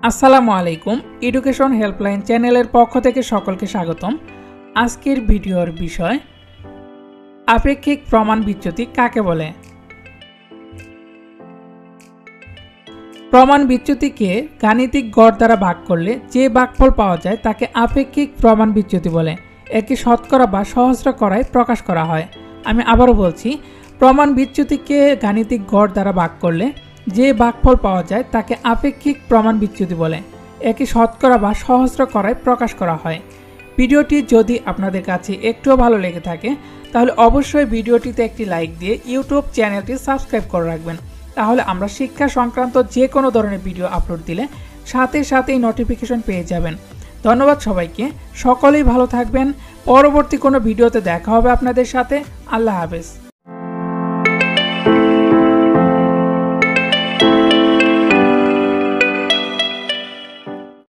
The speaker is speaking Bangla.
আসসালামু আলাইকুম এডুকেশন হেল্পলাইন চ্যানেলের পক্ষ থেকে সকলকে স্বাগতম। আজকের ভিডিওর বিষয় আপেক্ষিক প্রমাণ বিচ্যুতি কাকে বলে। প্রমাণ বিচ্যুতিকে গাণিতিক গড় দ্বারা ভাগ করলে যে ভাগফল পাওয়া যায় তাকে আপেক্ষিক প্রমাণ বিচ্যুতি বলে। একে শতকরা বা সহস্র করায় প্রকাশ করা হয়। আমি আবারও বলছি, প্রমাণ বিচ্যুতিকে গাণিতিক গড় দ্বারা ভাগ করলে যে ভাগফল পাওয়া যায় তাকে আপেক্ষিক প্রমাণ বিচ্যুতি বলে। একে শতকরা বা সহস্র করায় প্রকাশ করা হয়। ভিডিওটি যদি আপনাদের কাছে একটুও ভালো লেগে থাকে তাহলে অবশ্যই ভিডিওটিতে একটি লাইক দিয়ে ইউটিউব চ্যানেলটি সাবস্ক্রাইব করে রাখবেন। তাহলে আমরা শিক্ষা সংক্রান্ত যে কোনো ধরনের ভিডিও আপলোড দিলে সাথে সাথেই নোটিফিকেশন পেয়ে যাবেন। ধন্যবাদ সবাইকে, সকলেই ভালো থাকবেন। পরবর্তী কোনো ভিডিওতে দেখা হবে আপনাদের সাথে। আল্লাহ হাফেজ।